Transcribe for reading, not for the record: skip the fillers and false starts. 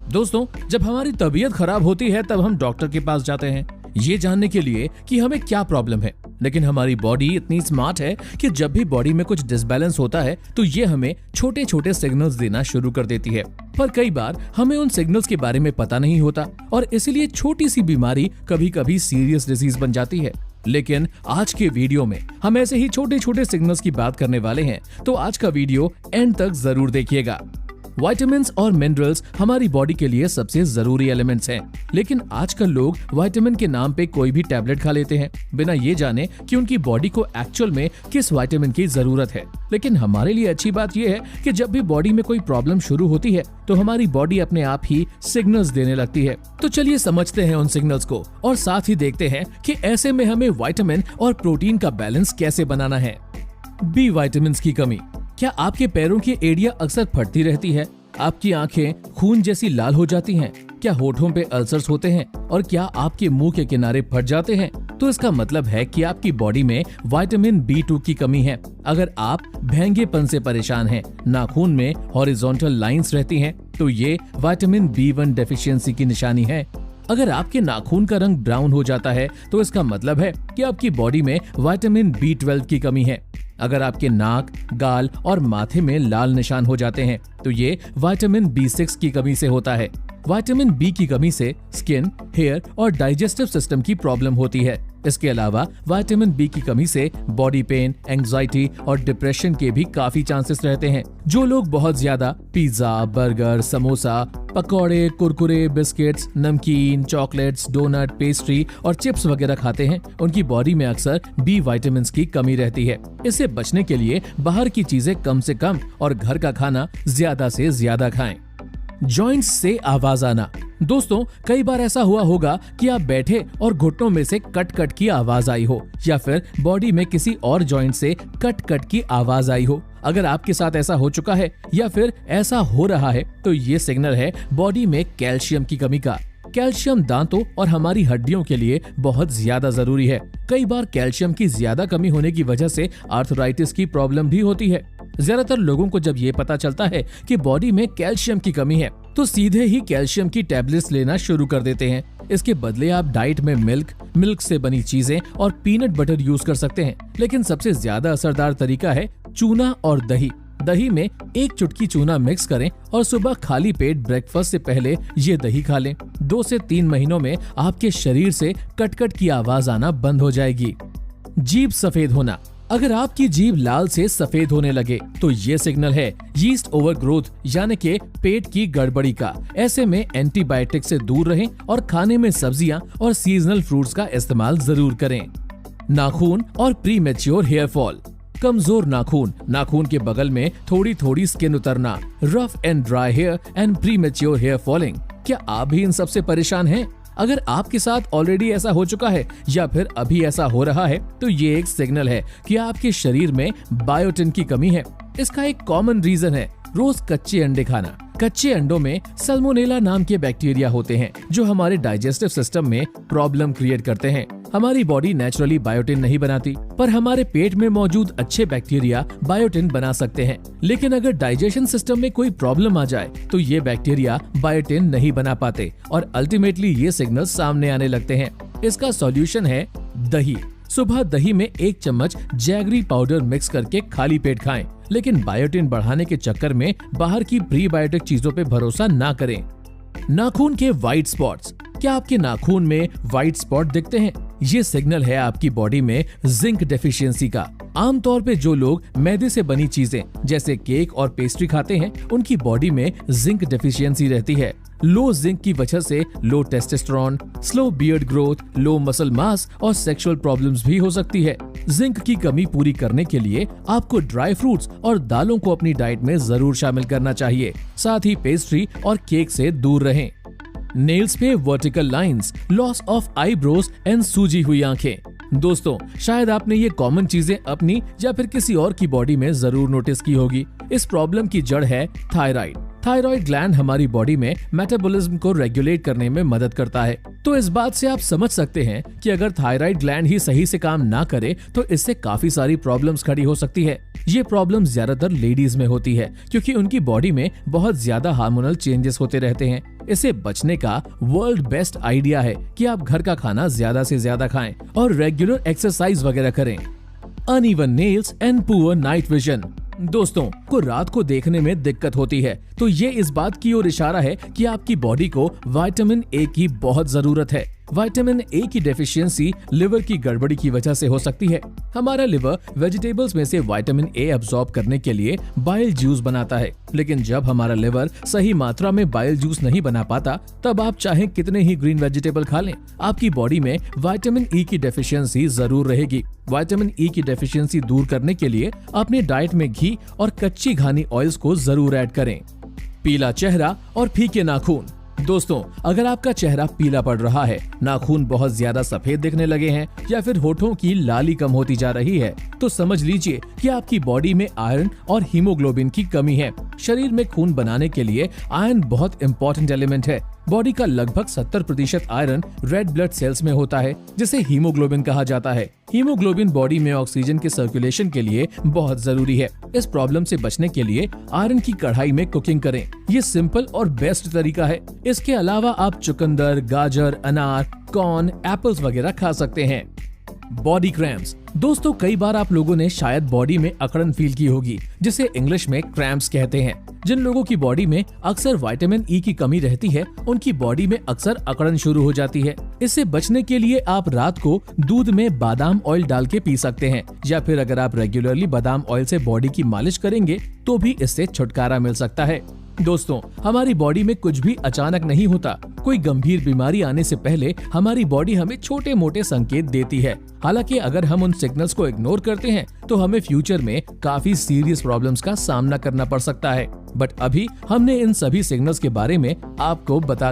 दोस्तों, जब हमारी तबीयत खराब होती है तब हम डॉक्टर के पास जाते हैं ये जानने के लिए कि हमें क्या प्रॉब्लम है। लेकिन हमारी बॉडी इतनी स्मार्ट है कि जब भी बॉडी में कुछ डिसबैलेंस होता है तो ये हमें छोटे छोटे सिग्नल्स देना शुरू कर देती है। पर कई बार हमें उन सिग्नल्स के बारे में पता नहीं होता और इसीलिए छोटी सी बीमारी कभी कभी सीरियस डिजीज बन जाती है। लेकिन आज के वीडियो में हम ऐसे ही छोटे छोटे सिग्नल्स की बात करने वाले हैं, तो आज का वीडियो एंड तक जरूर देखिएगा। विटामिन्स और मिनरल्स हमारी बॉडी के लिए सबसे जरूरी एलिमेंट्स हैं, लेकिन आजकल लोग विटामिन के नाम पे कोई भी टैबलेट खा लेते हैं बिना ये जाने कि उनकी बॉडी को एक्चुअल में किस विटामिन की जरूरत है। लेकिन हमारे लिए अच्छी बात यह है कि जब भी बॉडी में कोई प्रॉब्लम शुरू होती है तो हमारी बॉडी अपने आप ही सिग्नल्स देने लगती है। तो चलिए समझते हैं उन सिग्नल्स को और साथ ही देखते हैं कि ऐसे में हमें विटामिन और प्रोटीन का बैलेंस कैसे बनाना है। बी विटामिन की कमी। क्या आपके पैरों की एड़ियां अक्सर फटती रहती है? आपकी आंखें खून जैसी लाल हो जाती हैं? क्या होठों पे अल्सर्स होते हैं? और क्या आपके मुंह के किनारे फट जाते हैं? तो इसका मतलब है कि आपकी बॉडी में विटामिन B2 की कमी है। अगर आप भेंगेपन से परेशान हैं, नाखून में हॉरिजॉन्टल लाइंस रहती हैं, तो ये विटामिन B1 डेफिशिएंसी की निशानी है। अगर आपके नाखून का रंग ब्राउन हो जाता है तो इसका मतलब है कि आपकी बॉडी में विटामिन B12 की कमी है। अगर आपके नाक, गाल और माथे में लाल निशान हो जाते हैं तो ये विटामिन B6 की कमी से होता है। विटामिन B की कमी से स्किन, हेयर और डाइजेस्टिव सिस्टम की प्रॉब्लम होती है। इसके अलावा विटामिन B की कमी से बॉडी पेन, एंजाइटी और डिप्रेशन के भी काफी चांसेस रहते हैं। जो लोग बहुत ज्यादा पिज्जा, बर्गर, समोसा, पकौड़े, कुरकुरे, बिस्किट्स, नमकीन, चॉकलेट्स, डोनट, पेस्ट्री और चिप्स वगैरह खाते हैं, उनकी बॉडी में अक्सर B विटामिन की कमी रहती है। इससे बचने के लिए बाहर की चीजें कम से कम और घर का खाना ज्यादा से ज्यादा खाएं। जॉइंट्स से आवाज आना। दोस्तों, कई बार ऐसा हुआ होगा कि आप बैठे और घुटनों में से कट कट की आवाज आई हो या फिर बॉडी में किसी और जॉइंट से कट कट की आवाज आई हो। अगर आपके साथ ऐसा हो चुका है या फिर ऐसा हो रहा है तो ये सिग्नल है बॉडी में कैल्शियम की कमी का। कैल्शियम दांतों और हमारी हड्डियों के लिए बहुत ज्यादा जरूरी है। कई बार कैल्शियम की ज्यादा कमी होने की वजह से आर्थराइटिस की प्रॉब्लम भी होती है। ज्यादातर लोगों को जब ये पता चलता है कि बॉडी में कैल्शियम की कमी है तो सीधे ही कैल्शियम की टैबलेट्स लेना शुरू कर देते हैं। इसके बदले आप डाइट में मिल्क से बनी चीजें और पीनट बटर यूज कर सकते हैं। लेकिन सबसे ज्यादा असरदार तरीका है चूना और दही। दही में 1 चुटकी चूना मिक्स करें और सुबह खाली पेट ब्रेकफास्ट से पहले ये दही खा लें। 2 से 3 महीनों में आपके शरीर से कटकट की आवाज आना बंद हो जाएगी। जीभ सफेद होना। अगर आपकी जीभ लाल से सफेद होने लगे तो ये सिग्नल है यीस्ट ओवरग्रोथ यानी के पेट की गड़बड़ी का। ऐसे में एंटीबायोटिक से दूर रहें और खाने में सब्जियां और सीजनल फ्रूट्स का इस्तेमाल जरूर करें। नाखून और प्रीमेच्योर हेयर फॉल। कमजोर नाखून, नाखून के बगल में थोड़ी थोड़ी स्किन उतरना, rough and dry hair and premature hair falling. क्या आप भी इन सबसे परेशान हैं? अगर आपके साथ ऑलरेडी ऐसा हो चुका है या फिर अभी ऐसा हो रहा है तो ये एक सिग्नल है कि आपके शरीर में बायोटिन की कमी है। इसका एक कॉमन रीजन है रोज कच्चे अंडे खाना। कच्चे अंडों में सल्मोनेला नाम के बैक्टीरिया होते हैं जो हमारे डाइजेस्टिव सिस्टम में प्रॉब्लम क्रिएट करते हैं। हमारी बॉडी नेचुरली बायोटिन नहीं बनाती, पर हमारे पेट में मौजूद अच्छे बैक्टीरिया बायोटिन बना सकते हैं। लेकिन अगर डाइजेशन सिस्टम में कोई प्रॉब्लम आ जाए तो ये बैक्टीरिया बायोटिन नहीं बना पाते और अल्टीमेटली ये सिग्नल सामने आने लगते हैं। इसका सॉल्यूशन है दही। सुबह दही में 1 चम्मच जैगरी पाउडर मिक्स करके खाली पेट खाएं। लेकिन बायोटिन बढ़ाने के चक्कर में बाहर की प्रीबायोटिक चीजों पे भरोसा ना करें। नाखून के व्हाइट स्पॉट्स। क्या आपके नाखून में व्हाइट स्पॉट दिखते हैं? ये सिग्नल है आपकी बॉडी में जिंक डेफिशिएंसी का। आमतौर पे जो लोग मैदे से बनी चीजें जैसे केक और पेस्ट्री खाते हैं उनकी बॉडी में जिंक डेफिशिएंसी रहती है। लो जिंक की वजह से लो टेस्टोस्टेरोन, स्लो बियर्ड ग्रोथ, लो मसल मास और सेक्सुअल प्रॉब्लम्स भी हो सकती है। जिंक की कमी पूरी करने के लिए आपको ड्राई फ्रूट्स और दालों को अपनी डाइट में जरूर शामिल करना चाहिए। साथ ही पेस्ट्री और केक से दूर रहें। नेल्स पे vertical lines, loss of eyebrows and सूजी हुई आंखें। दोस्तों, शायद आपने ये कॉमन चीजें अपनी या फिर किसी और की बॉडी में जरूर नोटिस की होगी। इस प्रॉब्लम की जड़ है थायराइड। थायराइड ग्लैंड हमारी बॉडी में मेटाबॉलिज्म को रेगुलेट करने में मदद करता है। तो इस बात से आप समझ सकते हैं कि अगर थायराइड ग्लैंड ही सही से काम ना करे तो इससे काफी सारी प्रॉब्लम्स खड़ी हो सकती है। ये प्रॉब्लम ज्यादातर लेडीज में होती है क्योंकि उनकी बॉडी में बहुत ज्यादा हार्मोनल चेंजेस होते रहते हैं। इससे बचने का वर्ल्ड बेस्ट आइडिया है कि आप घर का खाना ज्यादा से ज्यादा खाएं और रेगुलर एक्सरसाइज वगैरह करें। Uneven nails and poor night vision. दोस्तों को रात को देखने में दिक्कत होती है तो ये इस बात की ओर इशारा है कि आपकी बॉडी को विटामिन ए की बहुत जरूरत है। विटामिन ए की डेफिशिएंसी लिवर की गड़बड़ी की वजह से हो सकती है। हमारा लिवर वेजिटेबल्स में से विटामिन ए अब्सॉर्ब करने के लिए बाइल जूस बनाता है, लेकिन जब हमारा लिवर सही मात्रा में बाइल जूस नहीं बना पाता तब आप चाहे कितने ही ग्रीन वेजिटेबल खा लें, आपकी बॉडी में विटामिन ई की डेफिशिएंसी जरूर रहेगी। विटामिन ई की डेफिशिएंसी दूर करने के लिए अपने डाइट में घी और कच्ची घानी ऑयल्स को जरूर ऐड करें। पीला चेहरा और फीके नाखून। दोस्तों अगर आपका चेहरा पीला पड़ रहा है, नाखून बहुत ज्यादा सफेद दिखने लगे हैं या फिर होठों की लाली कम होती जा रही है तो समझ लीजिए कि आपकी बॉडी में आयरन और हीमोग्लोबिन की कमी है। शरीर में खून बनाने के लिए आयरन बहुत इंपॉर्टेंट एलिमेंट है। बॉडी का लगभग 70% आयरन रेड ब्लड सेल्स में होता है जिसे हीमोग्लोबिन कहा जाता है। हीमोग्लोबिन बॉडी में ऑक्सीजन के सर्कुलेशन के लिए बहुत जरूरी है। इस प्रॉब्लम से बचने के लिए आयरन की कढ़ाई में कुकिंग करें। ये सिंपल और बेस्ट तरीका है। इसके अलावा आप चुकंदर, गाजर, अनार, कॉर्न, एप्पल्स वगैरह खा सकते हैं। Body cramps. दोस्तों कई बार आप लोगों ने शायद बॉडी में अकड़न फील की होगी जिसे इंग्लिश में क्रैम्प्स कहते हैं। जिन लोगों की बॉडी में अक्सर विटामिन ई की कमी रहती है उनकी बॉडी में अक्सर अकड़न शुरू हो जाती है। इससे बचने के लिए आप रात को दूध में बादाम ऑयल डाल के पी सकते हैं या फिर अगर आप रेगुलरली बादाम ऑयल से बॉडी की मालिश करेंगे तो भी इससे छुटकारा मिल सकता है। दोस्तों हमारी बॉडी में कुछ भी अचानक नहीं होता। कोई गंभीर बीमारी आने से पहले हमारी बॉडी हमें छोटे मोटे संकेत देती है। हालांकि अगर हम उन सिग्नल्स को इग्नोर करते हैं तो हमें फ्यूचर में काफी सीरियस प्रॉब्लम्स का सामना करना पड़ सकता है। बट अभी हमने इन सभी सिग्नल्स के बारे में आपको बता